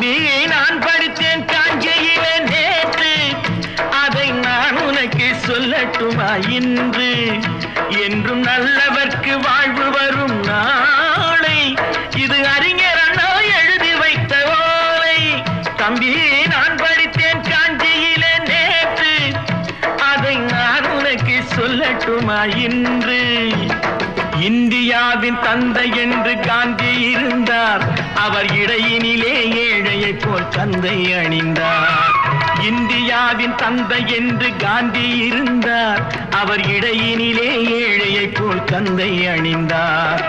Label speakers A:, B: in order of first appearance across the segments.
A: தம்பி நான் படித்தேன் காஞ்சியிலே நேற்று, அதை நான் உனக்கு சொல்லட்டுமா இன்று? என்றும் நல்லவர்க்கு வாழ்வு வரும் நாளை, இது அறிஞர் அண்ணா எழுதி வைத்த ஓலை. தம்பி நான் படித்தேன் காஞ்சியிலே நேற்று, அதை நான் உனக்கு சொல்லட்டுமா இன்று? இந்தியாவின் தந்தை என்று காந்தி இருந்தார், அவர் இடையினிலே ஏழையை போல் தந்தை அணிந்தார். இந்தியாவின் தந்தை என்று காந்தி இருந்தார், அவர் இடையினிலே ஏழையை போல் தந்தை அணிந்தார்.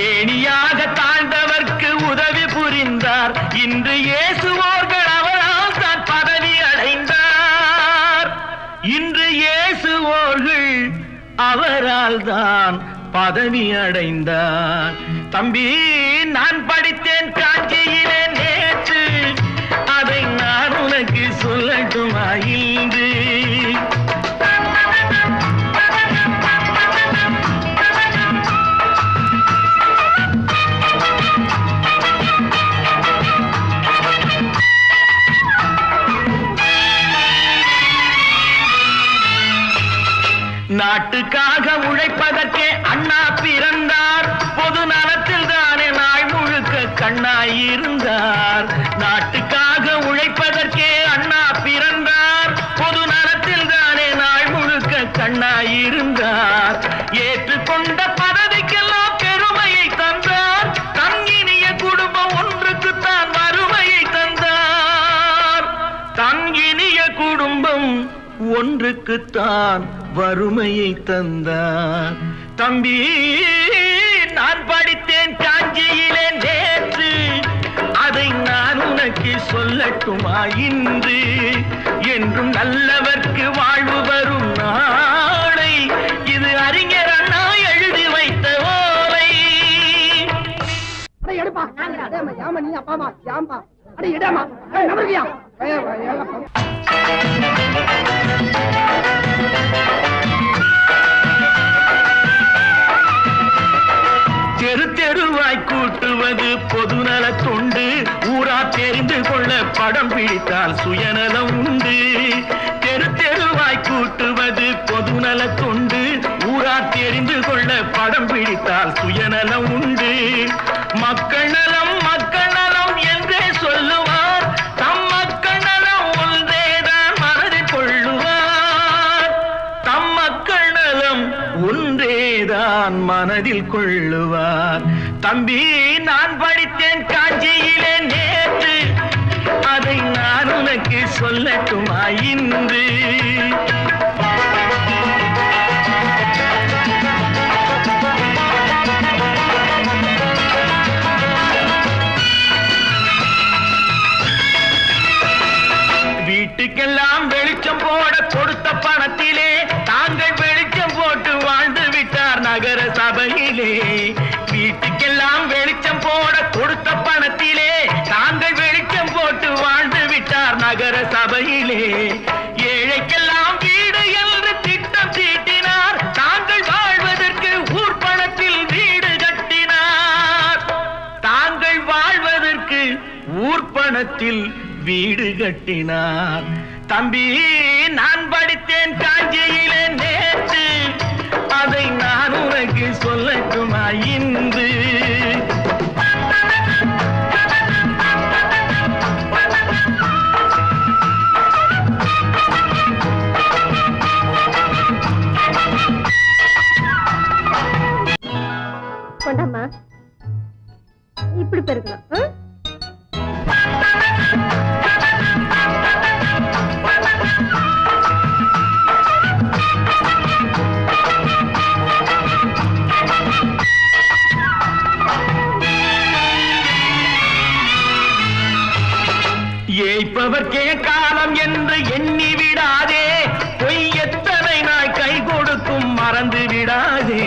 A: ஏணியாக தாழ்ந்தவர்க்கு உதவி புரிந்தார், இன்று இயேசுவோர்கள் அவரால் தான் பதவி அடைந்தார். இன்று இயேசுவோர்கள் அவரால் தான் பதவி அடைந்தார். தம்பி நான் படித்தேன் காஞ்சியிலே நேற்று, அதை நான் உனக்கு சொல்லட்டுமா இன்று? நாட்டுக்காக உழைப்பதற்கே அண்ணா பிறந்தார், பொது நலத்தில் தானே நாள் முழுக்க கண்ணாயிருந்தார். நாட்டுக்காக உழைப்பதற்கே அண்ணா பிறந்தார், பொது நலத்தில் தானே நாள் முழுக்க கண்ணாயிருந்தார். ஏற்றுக்கொண்ட பதவிக்கெல்லாம் பெருமையை தந்தார், தங்கினிய குடும்பம் ஒன்றுக்குத்தான் வறுமையை தந்தார். தங்கினிய குடும்பம் ஒன்றுக்குத்தான் வறுமையை தந்தார். தம்பி நான் படித்தேன் காஞ்சியிலே நேற்று, அதை நான் உனக்கு சொல்லட்டுமா இன்று? என்றும் நல்லவர்க்கு வாழ்வு வரும் நாளை, இது அறிஞர் அண்ணா எழுதி வைத்த ஓலை. தெரு தெருவாய் கூட்டுவது பொதுநல தொண்டு, ஊரா தெரிந்து கொள்ள படம் பிடித்தால் சுயநலம் உண்டு. தெரு தெருவாய் கூட்டுவது பொதுநல தொண்டு, ஊரா தெரிந்து கொள்ள படம் பிடித்தால் சுயநலம் உண்டு. மக்கள் நலம் மக்கள் நலம் என்றே சொல்லுவார், தம் மக்கள் நலம் ஒன்றேதான் மனதில் கொள்ளுவார். தம் மக்கள் நலம் ஒன்றேதான் மனதில் கொள்ளுவார். தம்பி நான் படித்தேன் காஞ்சியிலே நேற்று, அதை நான் உனக்கு சொல்லட்டுமா இன்று? வீட்டுக்கெல்லாம் வெளிச்சம் போட கொடுத்த பணத்திலே தாங்கள் வெளிச்சம் போட்டு வாழ்ந்து விட்டார் நகர சபையிலே. வீட்டுக்கெல்லாம் வெளிச்சம் போட கொடுத்த பணத்திலே தாங்கள் வெளிச்சம் போட்டு வாழ்ந்து விட்டார் நகர சபையிலே. ஏழைக்கெல்லாம் வீடு என்று திட்டம் தீட்டினார், தாங்கள் வாழ்வதற்கு ஊர் பணத்தில் வீடு கட்டினார். தாங்கள் வாழ்வதற்கு ஊர் பணத்தில் வீடு கட்டினார். தம்பி நான் படித்தேன் காஞ்சியிலே நேற்று, அதை நான் உனக்கு சொல்லட்டுமா இன்று?
B: கொண்டாமா இப்படி பெருக்கலாம்.
A: ஏய்ப்பவர்க்கே காலம் என்று எண்ணி விடாதே, பொய் எத்தனை நாய் கை கொடுக்கும் மறந்து விடாதே.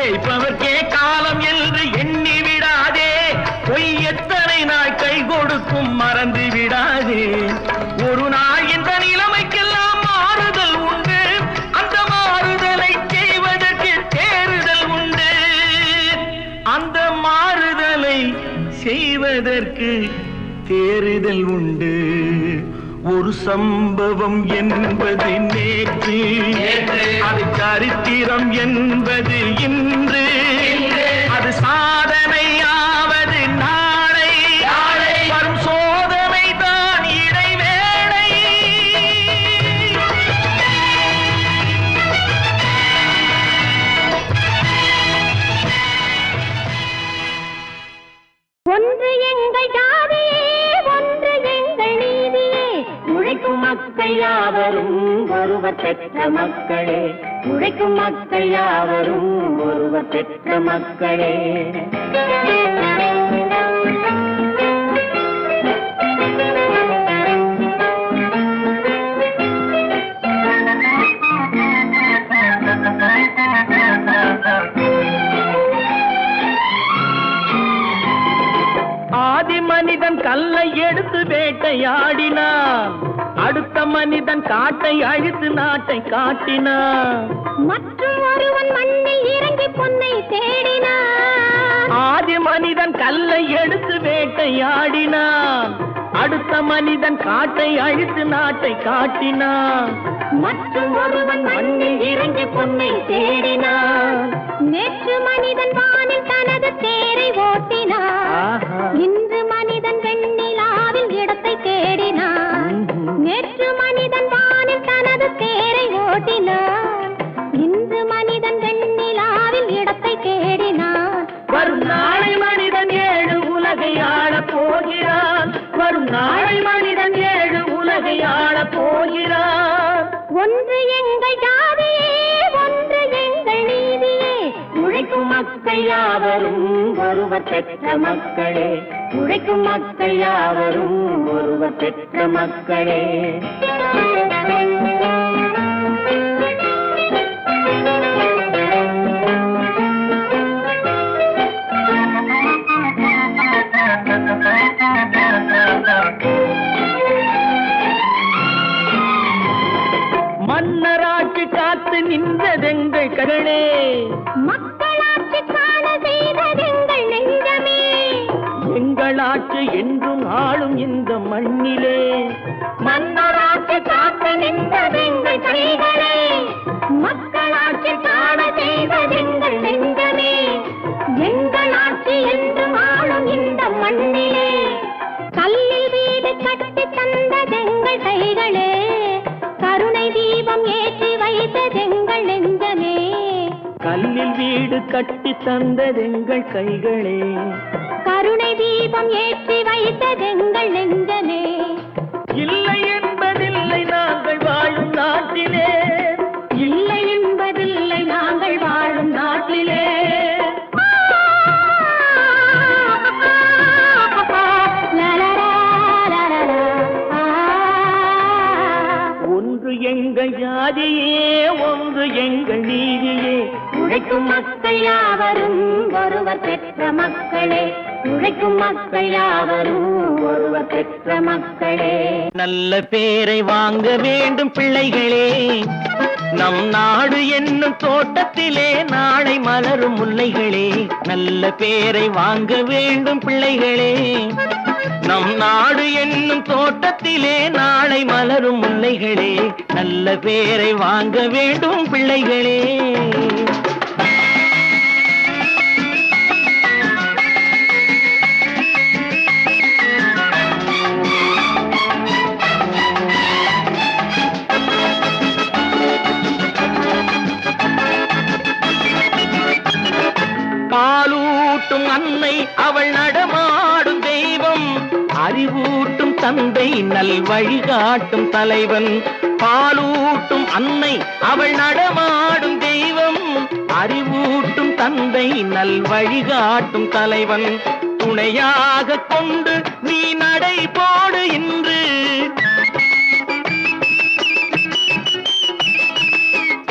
A: ஏய்ப்பவர்க்கே காலம் என்று எண்ணி விடாதே, பொய் எத்தனை நாய் கை கொடுக்கும் மறந்து விடாதே. ஒரு நாள் இந்த நிலைமைக்கெல்லாம் மாறுதல் உண்டு, அந்த மாறுதலை செய்வதற்கு தேறுதல் உண்டு. அந்த மாறுதலை செய்வதற்கு தேறுதல் உண்டு ஒரு சம்பவம் என்பது நேற்று, அது சரித்திரம் என்பது இன்று, அது சாதனையாவது நாளை, வரும் சோதனை தான் இடைவேளை.
B: ஒன்று எங்கள் ஜாதியே, ஒன்று எங்கள் நீதியே, உழைக்கும் மக்கள் யாவரும் ஒருவர் பெற்ற மக்களே, உழைக்கும் மக்கள் யாவரும் ஒருவர் பெற்ற மக்களே.
A: ஆதி மனிதன் கல்லை எடுத்து வேட்டையாடினான், அடுத்த மனிதன் காட்டை அழித்து நாட்டை காட்டினான்.
B: மற்றும் ஒருவன் மண்ணில் இறங்கி பொன்னை தேடினான்.
A: ஆதி மனிதன் கல்லை எடுத்து வேட்டையாடினான், அடுத்த மனிதன் காட்டை அழித்து நாட்டை காட்டினான்.
B: மற்றும் ஒருவன் மண்ணில் இறங்கி பொன்னை தேடினான். நேற்று மனிதன் வானில் தனது தேரை ஓட்டினான், இன்று மனிதன் வெண்ணிலாவில் இடத்தை தேடினான். நேற்று மனிதன் வானில் தனது தேரை ஓட்டினான், இன்று மனிதன் வெண்ணிலாவில் இடத்தை தேடினான்.
A: வரும் நாளை மனிதன் 7 உலகை ஆளப் போகிறான், வரும் நாளை மனிதன் 7 உலகை ஆளப் போகிறான்.
B: ஒன்று எங்கள் ஜாதியே, ஒன்று எங்கள் நீதியே, உழைக்கும் மக்கள் யாவரும் ஒருவர் பெற்ற மக்களே, உழைக்கும் மக்கள் யாவரும் ஒருவர் பெற்ற மக்களே.
A: மன்னராட்சி காத்து நின்றதெங்கள் கரணே,
B: மக்களாட்சி காண செய்ததெங்கள் நெஞ்சமே,
A: எங்கள் ஆட்சி என்றும் ஆளும் இந்த மண்ணிலே.
B: மன்னராட்சி காத்து நின்றதெங்கள் கைகளே, மக்களாட்சி காண செய்ததெங்கள் நெஞ்சமே, எங்கள் ஆட்சி என்றும் ஆளும் இந்த மண்ணிலே. கல்லில் வீடு கட்டி தந்ததெங்கள் கைகளே, கருணை தீபம் ஏற்றி வைத்ததெங்கள் நெஞ்சமே.
A: கல்லில் வீடு கட்டி தந்ததெங்கள் கைகளே,
B: கருணை தீபம் ஏற்றி வைத்ததெங்கள் நெஞ்சமே.
A: இல்லை என்பதில்லை நாங்கள் வாழும் நாட்டிலே,
B: இல்லை என்பதில்லை நாங்கள் வாழும் நாட்டிலே.
A: ஒன்று எங்கள் ஜாதியே, ஒன்று எங்கள் நீதியே,
B: உழைக்கும் மக்கள் யாவரும் ஒருவர் பெற்ற மக்களே, உழைக்கும் மக்கள் யாவரும் ஒருவர் பெற்ற மக்களே.
A: நல்ல பேரை வாங்க வேண்டும் பிள்ளைகளே, நம் நாடு என்னும் தோட்டத்திலே நாளை மலரும் முல்லைகளே. நல்ல பேரை வாங்க வேண்டும் பிள்ளைகளே, நம் நாடு என்னும் தோட்டத்திலே நாளை மலரும் முல்லைகளே. நல்ல பேரை வாங்க வேண்டும் பிள்ளைகளே. பாலூட்டும் அன்னை அவள் நடமாடும் தெய்வம், அறிவூட்டும் தந்தை நல் வழிகாட்டும் தலைவன். பாலூட்டும் அன்னை அவள் நடமாடும் தெய்வம், அறிவூட்டும் தந்தை நல் வழிகாட்டும் தலைவன். துணையாக கொண்டு நீ நடை போடு இன்று,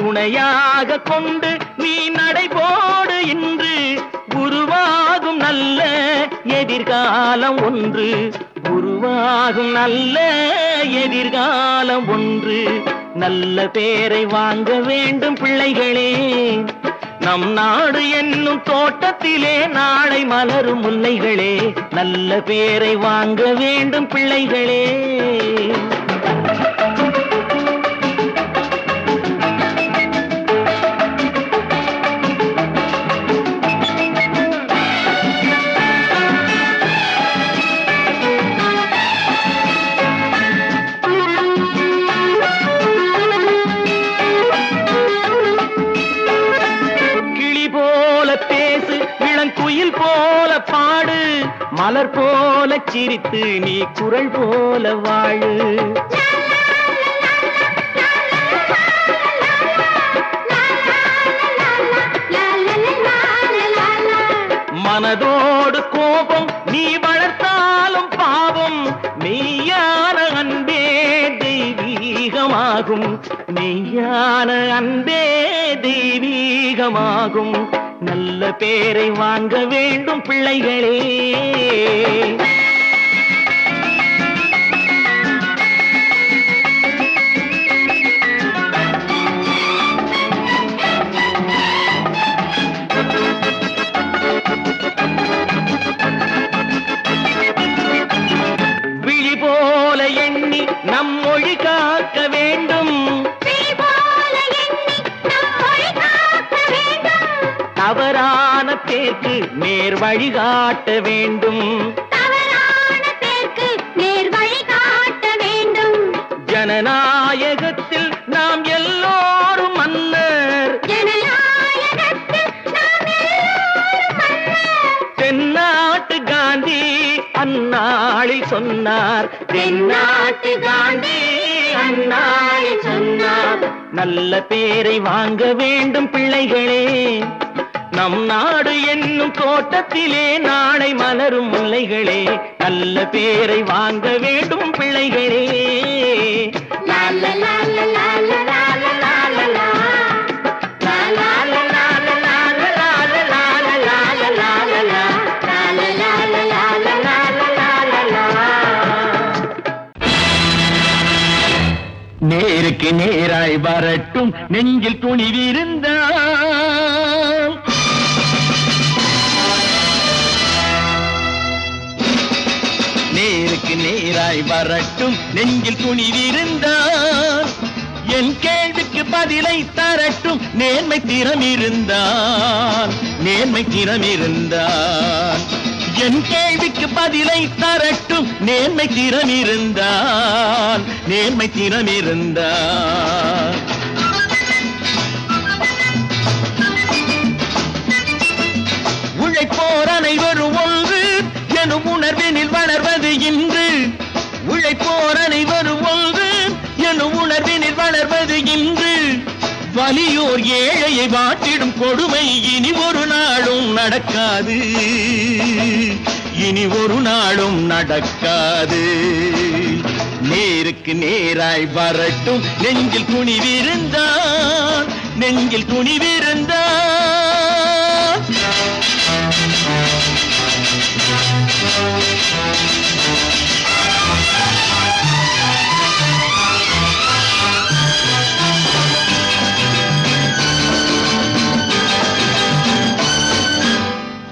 A: துணையாக கொண்டு நீ நடை போடு இன்று, உருவாகும் நல்ல எதிர்காலம் ஒன்று, உருவாகும் நல்ல எதிர்காலம் ஒன்று. நல்ல பேரை வாங்க வேண்டும் பிள்ளைகளே, நம் நாடு என்னும் தோட்டத்திலே நாளை மலரும் முல்லைகளே, நல்ல பேரை வாங்க வேண்டும் பிள்ளைகளே. குயில் போல பாடு, மலர் போல சிரித்து நீ குரல் போல வாழு. மனதோடு கோபம் நீ வளர்த்தாலும் பாவம், மெய்யான அன்பே தெய்வீகமாகும், மெய்யான அன்பே தெய்வீகமாகும். நல்ல பேரை வாங்க வேண்டும் பிள்ளைகளே. விழி போல எண்ணி நம் மொழி காக்க வேண்டும், தவறான பேருக்கு நேர் வழி காட்ட வேண்டும், ஜனநாயகத்தில் நாம் எல்லோரும் மன்னர், தென்னாட்டு காந்தி அந்நாளில் சொன்னார், தென்னாட்டு காந்தி அந்நாளில் சொன்னார். நல்ல பேரை வாங்க வேண்டும் பிள்ளைகளே. நம் நாடு என்னும் தோட்டத்திலே நாளை மலரும் முல்லைகளே, நல்ல பேரை வாங்க வேண்டும் பிள்ளைகளே. நேருக்கு நேராய் வரட்டும் நெஞ்சில் துணிவிருந்தால், நேருக்கு நேராய் வரட்டும் நெஞ்சில் துணிவிருந்தால், என் கேள்விக்கு பதிலை தரட்டும் நேர்மை திறம் இருந்தால், நேர்மை திறம் இருந்தால். என் கேள்விக்கு பதிலை தரட்டும் நேர்மை திறம் இருந்தால், நேர்மை திறம் இருந்தால். உழைப்போர் அனைவரும் ஒன்று எனும் உணர்வினில் வளர்வது இன்று, உழைப்போர் அனைவரும் ஒன்று எனும் உணர்வினில் வளர்வது இன்று. வலியோர் ஏழையை வாட்டிடும் கொடுமை இனி ஒரு நாளும் நடக்காது, இனி ஒரு நாளும் நடக்காது. நேருக்கு நேராய் வரட்டும் நெஞ்சில் துணிவிருந்தான், நெஞ்சில் துணிவிருந்தான்.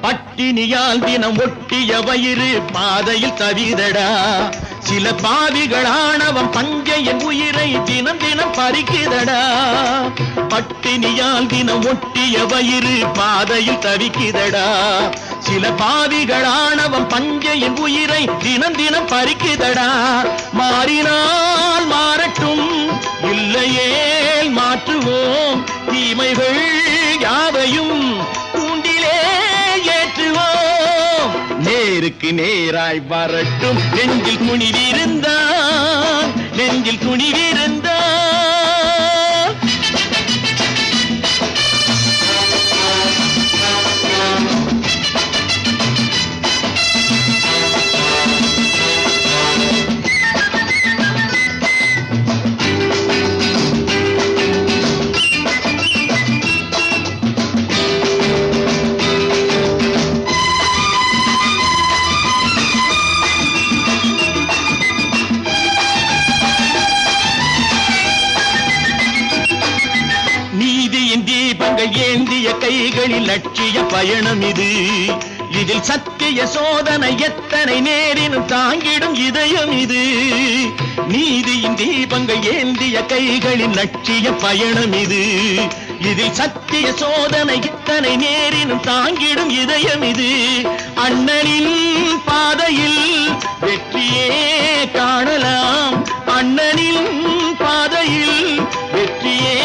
A: பட்டினியால் தினம் ஒட்டிய வயிறு பாதையில் தவிதடா, சில பாவிகளானவன் பஞ்சையின் உயிரை தினம் தினம் பறிக்குதடா. பட்டினியால் தினம் ஒட்டிய வயிறு பாதையில் தவிக்குதடா, சில பாவிகளானவன் பஞ்சையின் உயிரை தினம் தினம் பறிக்குதடா. மாறினால் மாறட்டும், இல்லையே மாற்றுவோம், தீமைகள் யாவையும் தூண்டிலே ஏற்றுவோம். நேருக்கு நேராய் வரட்டும் நெஞ்சில் துணிவிருந்தான், நெஞ்சில் துணிவிருந்தான். கைகளில் லட்சிய பயணம் இது. இதில் சத்திய சோதனை எத்தனை நேரினும் தாங்கிடும் இதயம் இது. நீதியின் தீபங்கள் ஏந்திய கைகளின் லட்சிய பயணம் இது. இதில் சத்திய சோதனை எத்தனை நேரினும் தாங்கிடும் இதயம் இது. அண்ணனின் பாதையில் வெற்றியே காணலாம். அண்ணனின் பாதையில் வெற்றியே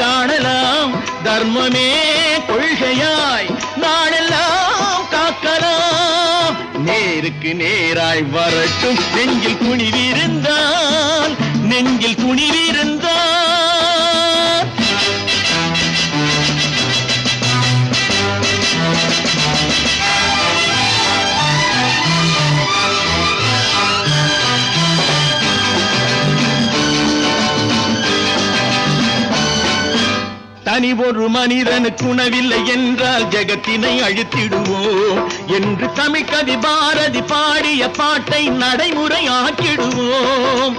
A: காணலாம். தர்மமே கொள்கையாய் நாளெல்லாம் காக்கலாம். நேருக்கு நேராய் வரட்டும் நெஞ்சில் துணிவிருந்தால், நெஞ்சில் துணிவிருந்தால். தனி ஒரு மனிதனுக்கு உணவில்லை என்றால் ஜெகத்தினை அழித்திடுவோம் என்று தமிழ் கவி பாரதி பாடிய பாட்டை நடைமுறையாக்கிடுவோம்.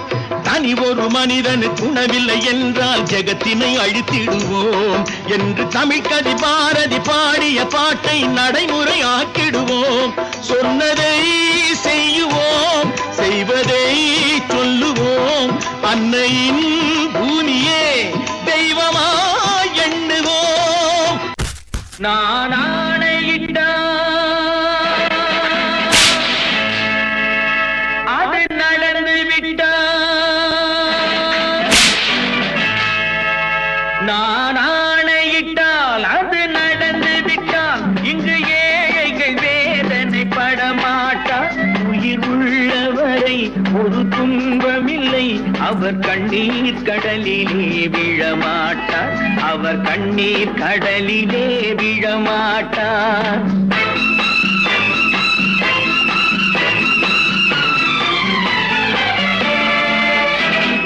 A: தனி ஒரு மனிதனுக்கு உணவில்லை என்றால் ஜெகத்தினை அழித்திடுவோம் என்று தமிழ் கவி பாரதி பாடிய பாட்டை நடைமுறையாக்கிடுவோம். சொன்னதை செய்யுவோம், செய்வதை சொல்லுவோம். அன்னையின் பூமியே தெய்வமா எண்ணுவோம். நான் ஆணையிட்டால் அது நடந்து விட்டால். நான் ஆணையிட்டால் அது நடந்து விட்டால். இங்கு ஏழைகள் வேதனை படமாட்டார். உயிர் உள்ளவரை ஒரு துன்பமில்லை. அவர் கண்ணீர் கடலிலே விழமாட்டார். அவர் கண்ணீர் கடலிலே விழமாட்டார்.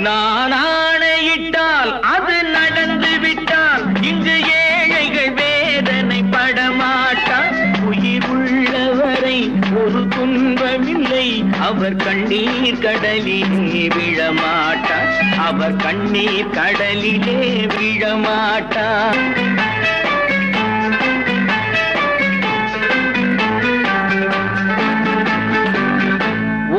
A: நான் ஆணையிட்டால் அது நடந்து விட்டால். இங்கு ஏழைகள் வேதனை படமாட்டார். உயிர் உள்ளவரை ஒரு துன்பமில்லை. அவர் கண்ணீர் கடலிலே விழமாட்டார். அவர் கண்ணீர் கடலிலே விழமாட்டார்.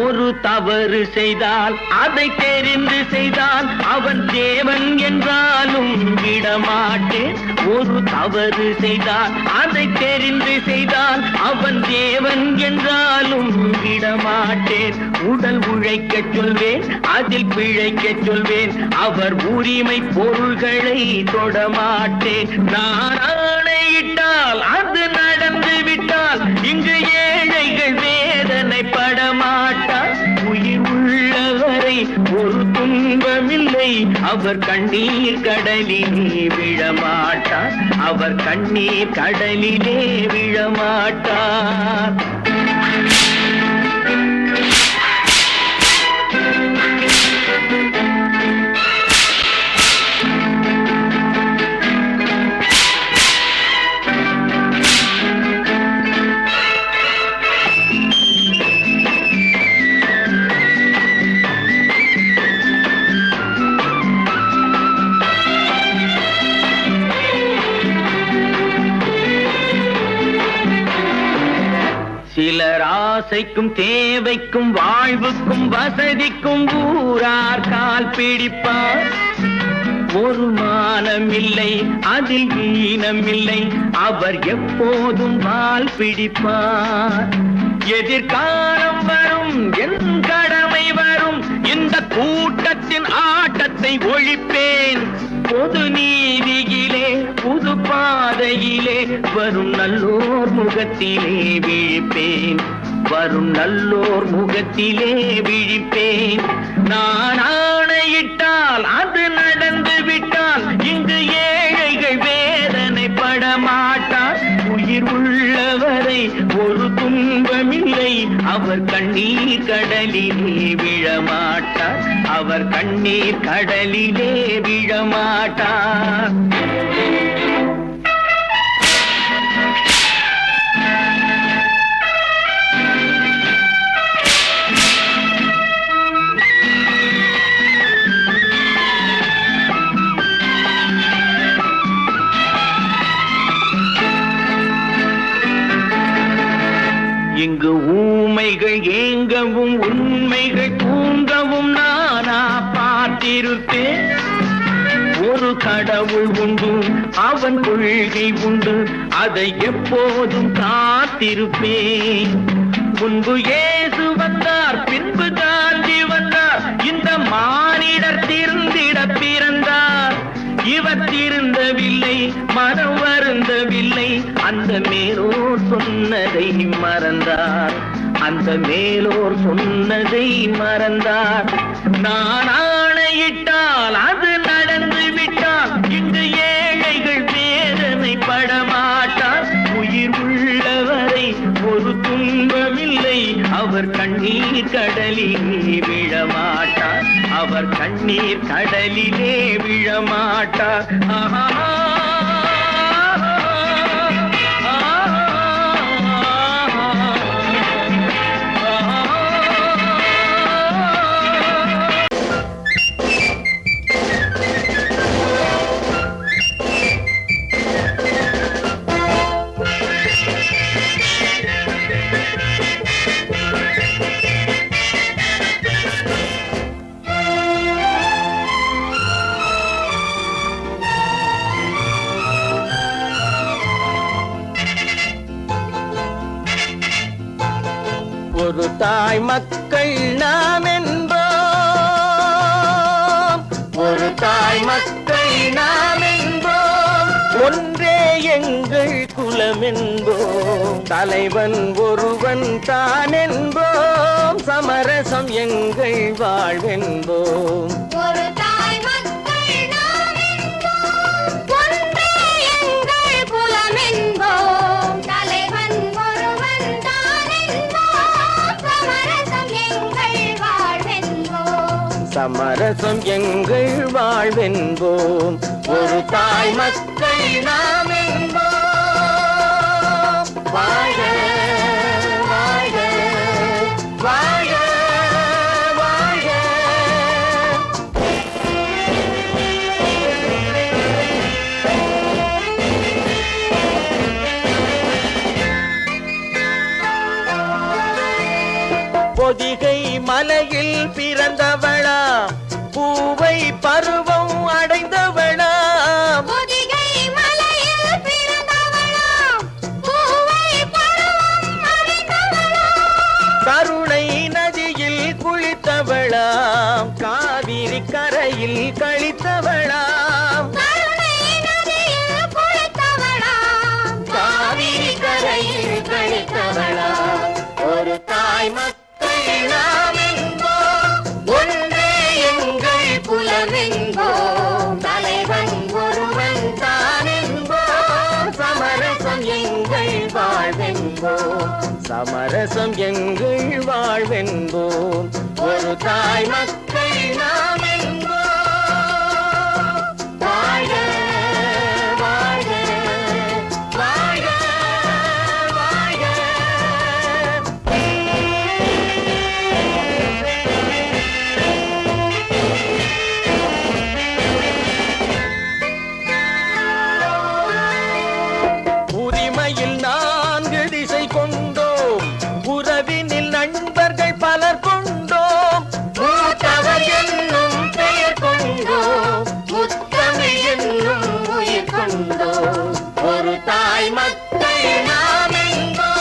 A: ஒரு தவறு செய்தால் அதை தெரிந்து செய்தால் அவன் தேவன் என்றாலும் விடமாட்டேன். ஒரு தவறு செய்தால் அதை தெரிந்து செய்தால் அவன் தேவன் என்றாலும் விடமாட்டேன். உடல் உழைக்கச் சொல்வேன், அதில் பிழைக்கச் சொல்வேன். அவர் உரிமை பொருள்களை தொடமாட்டேன். நான் ஆணையிட்டால் அது நடந்து விட்டால். இங்கு ஏழைகள் வேதனை படமாட்டார். உயிர் உள்ளவரை ஒரு துன்பமில்லை. அவர் கண்ணீர் கடலிலே விழமாட்டார். அவர் கண்ணீர் கடலிலே விழமாட்டார். சிலர் ஆசைக்கும் தேவைக்கும் வாழ்வுக்கும் வசதிக்கும் ஊரார் கால் பிடிப்பார். ஒரு மானம் இல்லை, அதில் ஈனம் இல்லை. அவர் எப்போதும் வால் பிடிப்பார். எதிர்காலம் வரும், என் கடமை வரும். இந்த கூட்டத்தின் ஆட்டத்தை ஒழிப்பேன். பொது நீதியிலே புது பாதையிலே வரும் நல்லோர் முகத்திலே விழிப்பேன். வரும் நல்லோர் முகத்திலே விழிப்பேன். நான் ஆணையிட்டால் அது நடந்து விட்டால். இங்கு ஏழைகள் வேதனை படமாட்டார். உயிர் உள்ளவரை ஒரு துன்பமில்லை. அவர் கண்ணீர் கடலிலே விழமாட்டார். அவர் கண்ணீர் கடலிலே விழமாட்டார். இங்கு ஊமைகள் ஏங்கவும் உண்மைகள் தூங்கவும் நானா பார்த்திருப்பேன். ஒரு கடவுள் உண்டு, அவன் கொள்கை உண்டு, அதை எப்போதும் காத்திருப்பேன். முன்பு இயேசு வந்தார், பின்பு காந்தி வந்தார், இந்த மானிடர் திருந்திட பிறந்தார். இவர் திருந்தவில்லை, மனம் வருந்தவில்லை, அந்த மேலோர் சொன்னதை மறந்தார். அந்த மேலோர் சொன்னதை மறந்தார். நான் ஆணையிட்டால் அது நடந்து விட்டால் இங்கு ஏழைகள் வேதனை படமாட்டார். உயிர் உள்ளவரை ஒரு துன்பமில்லை, அவர் கண்ணீர் கடலிலே விழமாட்டார். அவர் கண்ணீர் கடலிலே விழமாட்டார். ஆஹா. ஒரு தாய் மக்கள் நாம் என்போம், ஒரு தாய் மக்கள் நாம் என்போம், ஒன்றே எங்கள் குலம் என்போம், தலைவன் ஒருவன் தான் என்போம், சமரசம் எங்கள் வாழ்வென்போம்.
B: ஒரு தாய் மக்கள் நாம் என்போம், ஒன்றே எங்கள் குலம் என்போம், தலைவன் ஒருவன் தான் என்போம், சமரசம் எங்கள் வாழ்வென்போம்.
A: சமரசம் எங்கள் வாழ்வென்போம். ஒரு தாய் மக்கள் நாம் என்போம். வாழ்க வாழ்க வாழ்க வாழ்க. பொதிகை மலையில் பிறந்தவளா, பூவை பருவம் அடைந்தவளா,
B: பொதிகை மலையில் பிறந்தவளாம், பூவை பருவம் அடைந்தவளாம்,
A: கருணை நதியில் குளித்தவளாம், காவிரி கரையில் கழித்தவளாம்,
B: கருணை நதியில் குளித்தவளாம்,
A: காவிரி கரையில் கழித்தவளாம். ஒரு தாய் மக்கள் நாம் என்போம், ஒன்றே எங்கள் குலம் என்போம், தலைவன் ஒருவன் தான் என்போம், சமரசம் எங்கள் வாழ்வென்போம், சமரசம் எங்கள் வாழ்வென்போம். ஒரு தாய் மக்கள் நாம் என்போம். வாழ்க வாழ்க வாழ்க வாழ்க. உரிமையில் 4 திசை கொண்டோம், உறவினில் நண்பர்கள் பலர் கொண்டோம், மூத்தவர் என்னும் பெயர் கொண்டோம், முத்தமிழ் என்னும் உயிர் கொண்டோம். ஒரு தாய் மக்கள் நாம் என்போம்.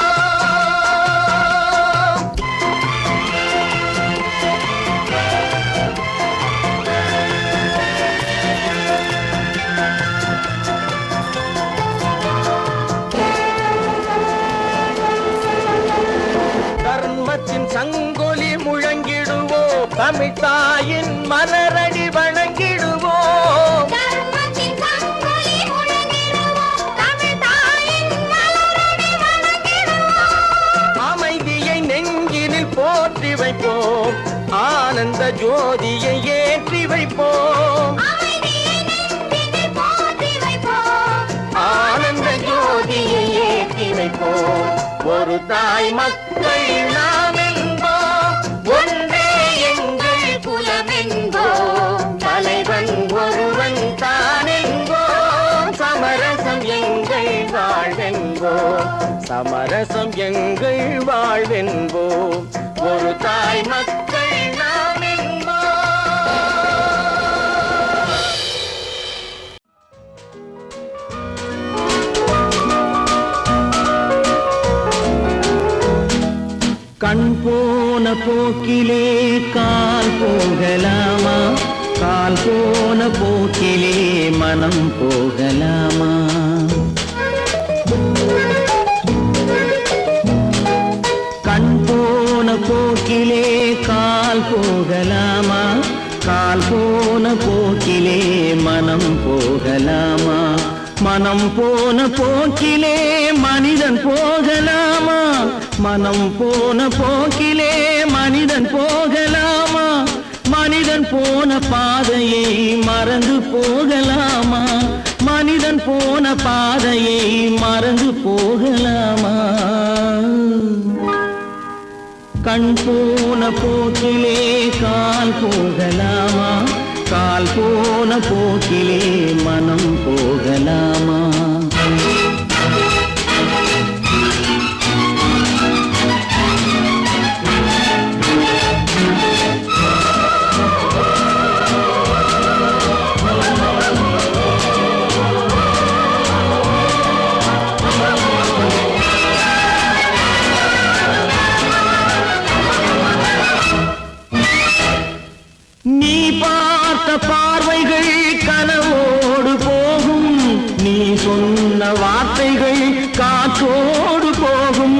A: தர்மத்தின் சங்கொலி முழங்கிடுவோம், தமிழ் தாயின் மலரடி வணங்கிடுவோம்,
B: தர்மத்தின் சங்கொலி முழங்கிடுவோம், தமிழ் தாயின் மலரடி வணங்கிடுவோம்,
A: அமைதியை நெஞ்சினில் போற்றி வைப்போம், ஆனந்த ஜோதியை ஏற்றி வைப்போம்,
B: அமைதியை நெஞ்சினில் போற்றி வைப்போம்,
A: ஆனந்த ஜோதியை ஏற்றி வைப்போம். ஒரு தாய் மக்கள் நாம் என்போம், ஒன்றே எங்கள் குலம் என்போம், தலைவன் ஒருவன் தான் என்போம், சமரசம் எங்கள் வாழ்வென்போம், சமரசம் எங்கள் வாழ்வென்போம், ஒரு தாய் மக்கள் நாம் என்போம். கண் போன போக்கிலே கால் போகலாமா, கால் போன போக்கிலே மனம் போகலாமா? கண் போன போக்கிலே கால் போகலாமா, கால் போன போக்கிலே மனம் போகலாமா? மனம் போன போக்கிலே மனிதன் போகலாமா, மனம் போன போக்கிலே மனிதன் போகலாமா? மனிதன் போன பாதையை மறந்து போகலாமா, மனிதன் போன பாதையை மறந்து போகலாமா? கண் போன போக்கிலே கால் போகலாமா, கால் போன போக்கிலே மனம் போகலாமா? நீ பார்த்த பார்வைகள் கனவோடு போகும், நீ சொன்ன வார்த்தைகள் காற்றோடு போகும்.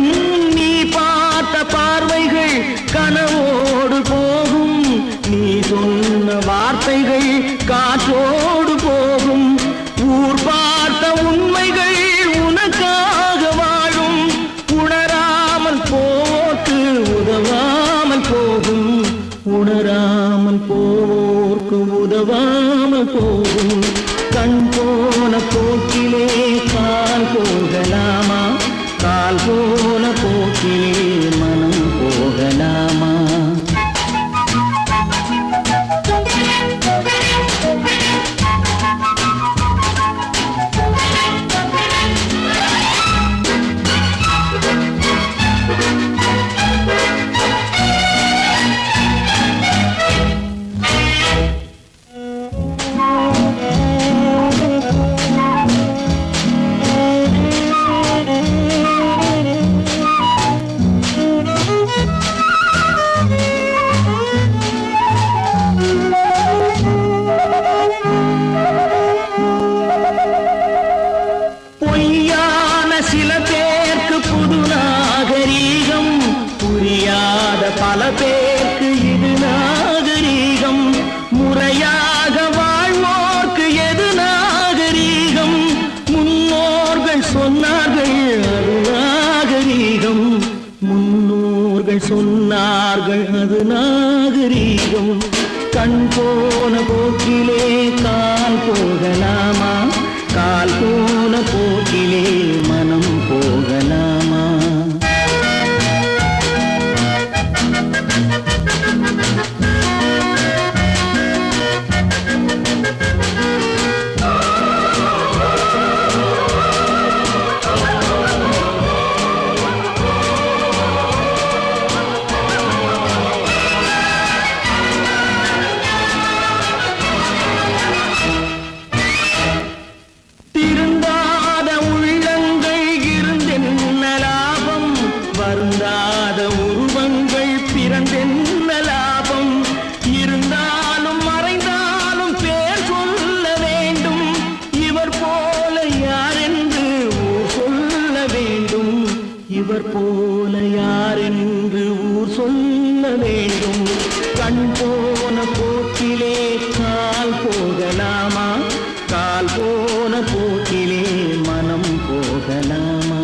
A: நீ பார்த்த பார்வைகள் கனவோடு போகும், நீ சொன்ன வார்த்தைகள் காற்றோடு போகும். ஊர் பார்த்த உண்மைகள் உனக்காக வாழும், உணராமல் போக்கு உதவாமல் போகும், உணராமல் போவோர்க்கு உதவாமல் போகும். கண் போன போக்கிலே கால் போகலாமா, கால் போன போக்கிலே மனம் போகலாமா? பொய்யான சில பேருக்கு புது நாகரீகம், புரியாத பல பேருக்கு இது நாகரீகம். முறையாக வாழ்வோர்க்கு எது நாகரீகம்? முன்னோர்கள் சொன்னார்கள் அது நாகரீகம், முன்னோர்கள் சொன்னார்கள் அது நாகரீகம். கண் போன போக்கிலே கால் போகலாமா, கால் போன போக்கிலே மனம் போகலாமா? திருந்தாத உள்ளங்கள் இருந்தென்ன லாபம், வருந்தாத உருவங்கள் பிறந்தென்ன லாபம்? இருந்தாலும் மறைந்தாலும் பேர் சொல்ல வேண்டும், இவர் போல யார் என்று ஊர் சொல்ல வேண்டும், இவர் போல யார் என்று ஊர் சொல்ல வேண்டும். கண் போன போக்கிலே கால் போகலாமா, கால் போன போக்கிலே மனம் போகலாமா?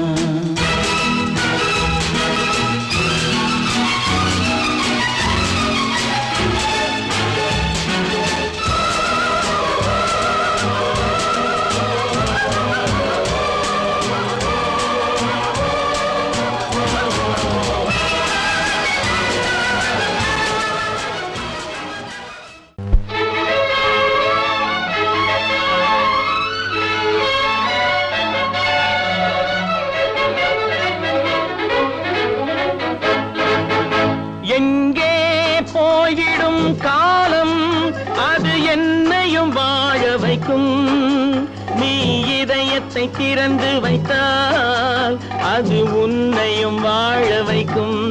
A: திறந்து வைத்தால் அது உன்னையும் வாழ வைக்கும்.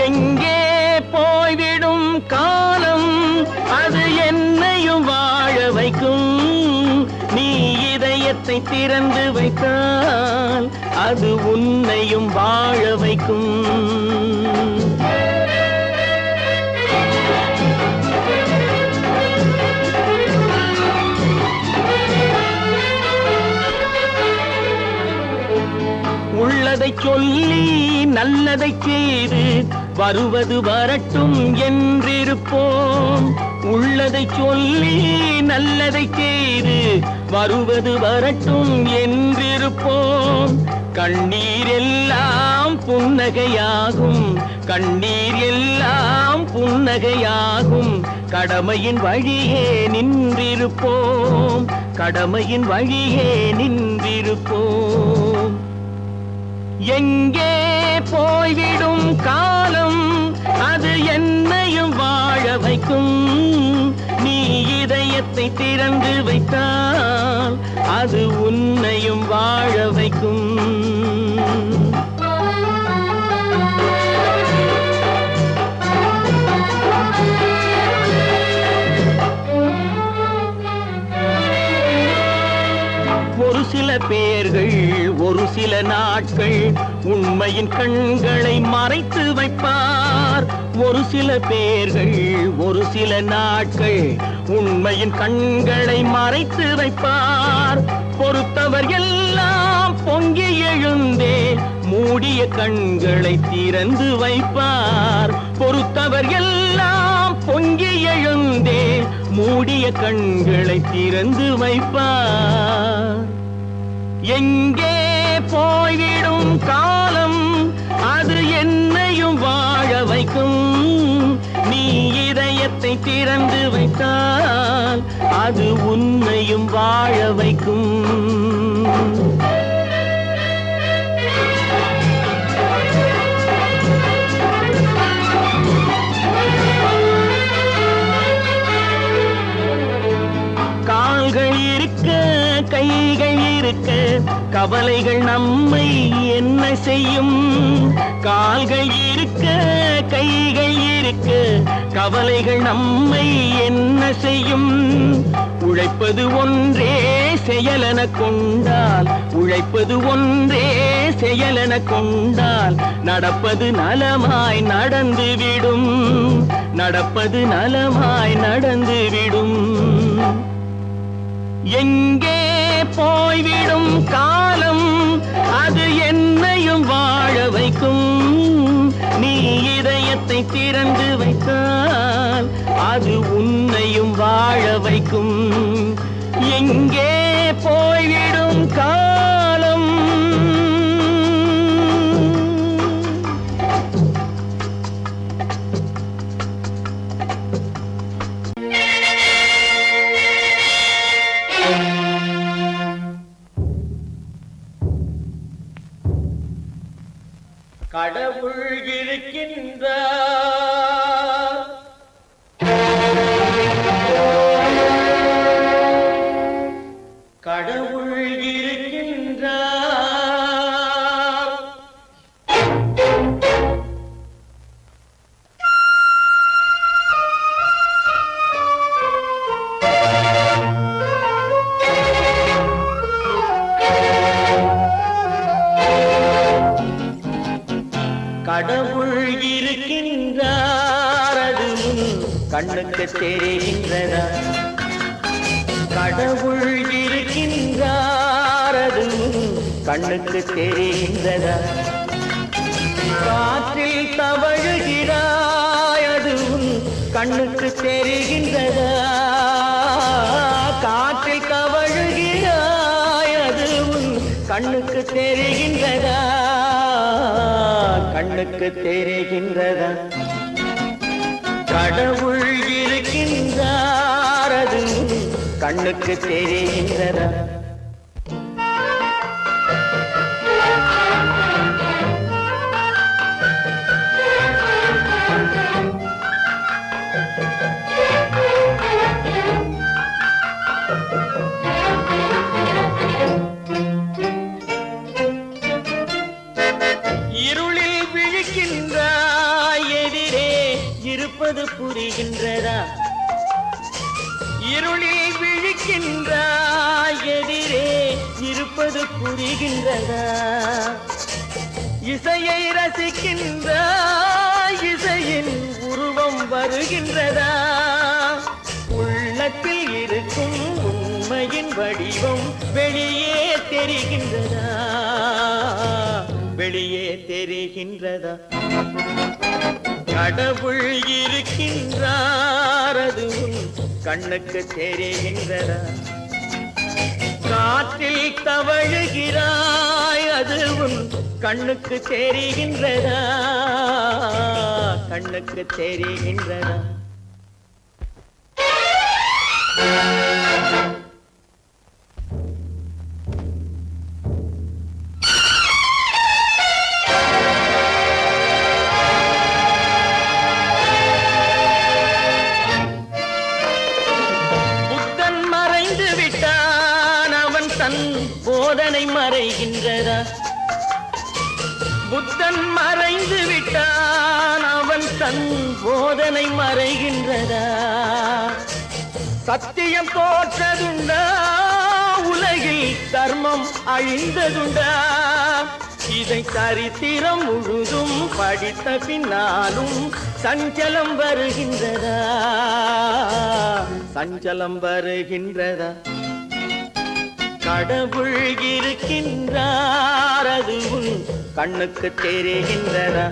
A: எங்கே போய்விடும் காலம் அது என்னையும் வாழ வைக்கும். நீ இதயத்தை திறந்து வைத்தால் அது உன்னையும் வாழ வைக்கும். உள்ளதை சொல்லி நல்லதை செய்து வருவது வரட்டும் என்றிருப்போம். உள்ளதை சொல்லி நல்லதை செய்து வருவது வரட்டும் என்றிருப்போம். கண்ணீர் எல்லாம் புன்னகையாகும், கண்ணீர் எல்லாம் புன்னகையாகும். கடமையின் வழியே நின்றிருப்போம், கடமையின் வழியே நின்றிருப்போம். எங்கே போய்விடும் காலம் அது என்னையும் வாழ வைக்கும். நீ இதயத்தை திறந்து வைத்தால் அது உன்னையும் வாழ வைக்கும். ஒரு சில பேர்கள் ஒரு சில நாட்கள் உண்மையின் கண்களை மறைத்து வைப்பார். ஒரு சில பேர்கள் ஒரு சில நாட்கள் உண்மையின் கண்களை மறைத்து வைப்பார். பொறுத்தவர் எல்லாம் பொங்கி எழுந்தே மூடிய கண்களை திறந்து வைப்பார். பொறுத்தவர் எல்லாம் பொங்கி எழுந்தே மூடிய கண்களை திறந்து வைப்பார். எங்கே போய்விடும் காலம் அது என்னையும் வாழ வைக்கும். நீ இதயத்தை திறந்து வைத்தால் அது உன்னையும் வாழ வைக்கும். கால்கள் இருக்க கைகள் இருக்க கவலைகள் நம்மை என்ன செய்யும். கால்கள் இருக்க கைகள் இருக்க கவலைகள் நம்மை என்ன செய்யும். உழைப்பது ஒன்றே செயலென கொண்டால், உழைப்பது ஒன்றே செயலென கொண்டால் நடப்பது நலமாய் நடந்துவிடும், நடப்பது நலமாய் நடந்துவிடும். எங்கே போய்விடும் காலம் அது என்னையும் வாழ வைக்கும். நீ இதயத்தை திறந்து வைத்தால் அது உன்னையும் வாழ வைக்கும். எங்கே போய்விடும் காலம் கடவுள் இருக்கின்றார், கடவுள் இருக்கின்றார். கடவுள் இருக்கின்றார் அது கண்ணுக்கு தெரிகின்றதா. கடவுள் இருக்கின்றார் அது கண்ணுக்கு தெரிகின்றதா. காற்றில் தவழுகிறாய் அது கண்ணுக்கு தெரிகின்றதா. காற்றில் தவழுகிறாய் அது கண்ணுக்கு தெரிகின்றதா. கண்ணுக்கு தெரிகின்றதா. கடவுள் இருக்கின்றார் அது கண்ணுக்கு தெரிகின்றதா. இருப்பது புரிகின்றதா? இருளில் விழிக்கின்றாய், எதிரே இருப்பது புரிகின்றதா? இசையை ரசிக்கின்றாய், இசையின் உருவம் வருகின்றதா? உள்ளத்தில் இருக்கும் உண்மையின் வடிவம் வெளியே தெரிகின்றதா? வெளியே தெரிகின்றதா? கடவுள் இருக்கின்றார், அது உன் கண்ணுக்கு தெரிகின்றதா? காற்றில் தவழுகிறாய், அது உன் கண்ணுக்கு தெரிகின்றதா? கண்ணுக்கு தெரிகின்றதா? புத்தன் மறைந்து விட்டான், அவன் தன் போதனை மறைகின்றதா? புத்தன் மறைந்து விட்டான், அவன் தன் போதனை மறைகின்றதா? சத்தியம் தோற்றதுண்டா? உலகில் தர்மம் அழிந்ததுண்டா? இதை சரித்திரம் முழுதும் படித்த பின்னாலும் சஞ்சலம் வருகின்றதா? சஞ்சலம் வருகின்றதா? கடவுள் இருக்கின்றார், அது உன் கண்ணுக்கு தெரிகின்றதா?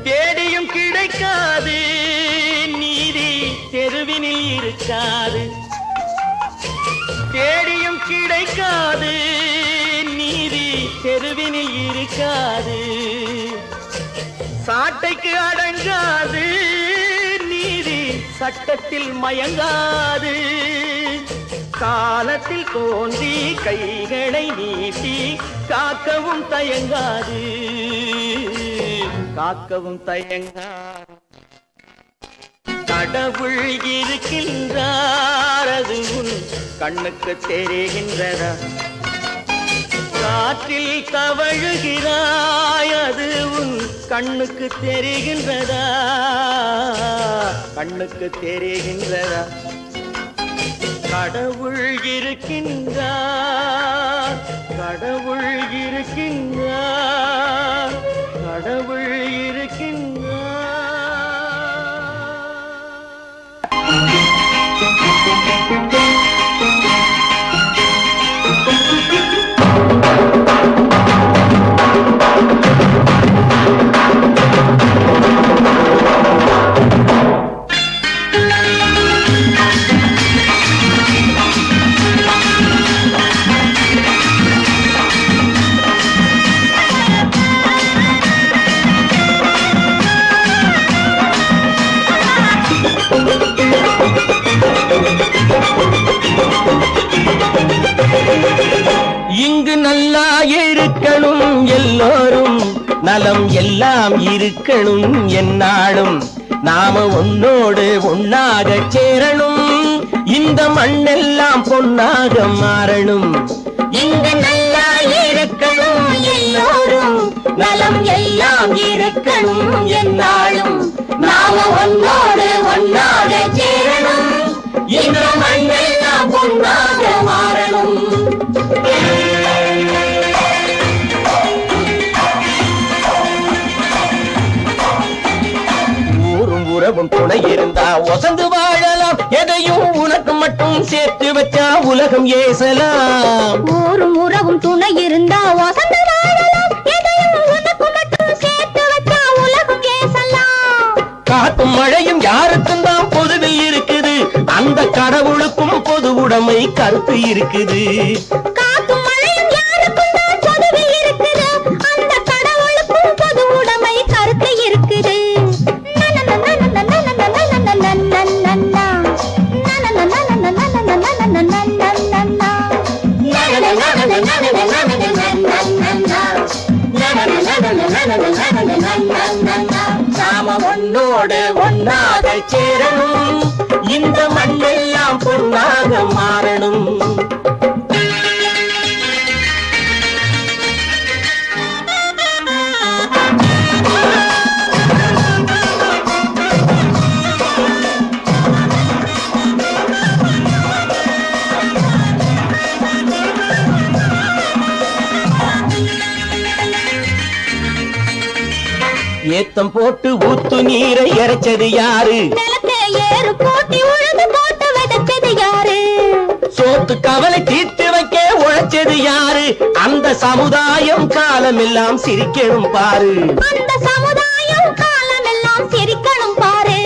A: தேடியும் கிடைக்காது நீதி, தெருவினில் இருக்காது. தேடியும் கிடைக்காது நீதி, தெருவினில் இருக்காது. சாட்டைக்கு அடங்காது நீதி, சட்டத்தில் மயங்காது. காலத்தில் தோன்றி கைகளை நீட்டி காக்கவும் தயங்காது, காக்கவும் தயங்காது. கடவுள் இருக்கின்றார், அது உன் கண்ணுக்கு தெரிகின்றதா? காற்றில் தவழுகிறாய், அது உன் கண்ணுக்கு தெரிகின்றதா? கண்ணுக்கு தெரிகின்றதா? கடவுள் இருக்கின்றார், கடவுள் இருக்கின்றார், கடவுள் இருக்கின்றார். இங்கு நல்லா இருக்கணும் எல்லோரும், நலம் எல்லாம் இருக்கணும் எந்நாளும். நாம ஒன்னோடு ஒன்னாக சேரணும், இந்த மண்ணெல்லாம் பொன்னாக மாறணும்.
B: இங்கு நல்லா இருக்கணும் எல்லோரும், நலம் எல்லாம் இருக்கணும் எந்நாளும். நாம ஒன்னோடு ஒன்னாக சேரணும், இந்த மண்ணெல்லாம் பொன்னாக மாறணும்.
A: ஊரும் உறவும் துணை இருந்தா வசந்து வாழலாம், எதையும் உனக்கு மட்டும் சேர்த்து வச்சா உலகம் ஏசலாம்.
B: ஊரும் உறவும் துணை இருந்தா வசந்து வாழலாம், எதையும் உனக்கு மட்டும் சேர்த்து வச்சா உலகம் ஏசலாம்.
A: காத்தும் மழையும் யாருக்கும் தான் பொதுவில் இருக்குது, அந்த கடவுளுக்கும் பொது உடைமை கருத்து இருக்குது.
B: காத்தும் மழையும் யாருக்கும் தான் பொதுவில் இருக்குது, அந்த கடவுளுக்கும் பொது உடைமை கருத்து இருக்குது. na na na na na
A: ஒன்றாக சேரணும், இந்த மண்ணெல்லாம் பொன்னாக மாறணும். ஏத்தம் போட்டு ஊத்து நீரை இறைச்சது யாரு?
B: நிலத்தை ஏறு போட்டி உழுது போட்டு விதைச்சது யாரு?
A: சோத்து கவலை தீர்த்து வைக்க உழைச்சது யாரு? அந்த சமுதாயம் காலமெல்லாம் சிரிக்கணும் பாரு.
B: அந்த சமுதாயம் காலமெல்லாம் சிரிக்கணும் பாரு.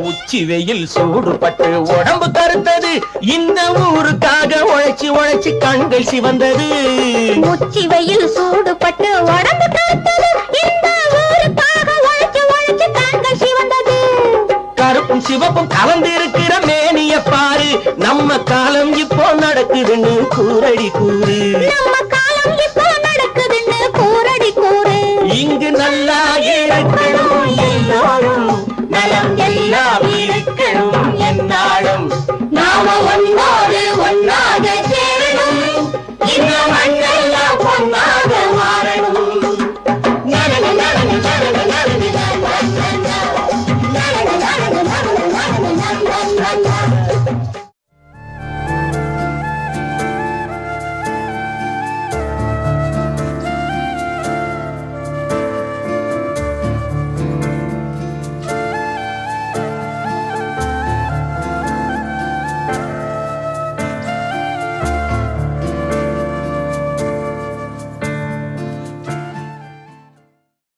A: உச்சி வெயில் சூடுபட்டு உடம்பு கருத்தது, இந்த ஊருக்காக உழைச்சி உழைச்சி கண்கள் சிவந்தது.
B: உச்சி வெயில் சூடுபட்டு உடம்பு கருத்தது, இந்த ஊருக்காக உழைச்சி உழைச்சி கண்கள் சிவந்தது.
A: கருப்பும் சிவப்பும் கலந்து இருக்கிற மேனிய பாரு, நம்ம காலம் இப்போ நடக்குதுன்னு கூரடி கூறு.
B: நம்ம காலம் இப்போ நடக்குதுன்னு கூரடி கூறு.
A: இங்கு நல்லா இருக்கணும் எல்லாரும், நலம் எல்லாம் இருக்கணும் என்னாலும், நாம ஒன்னா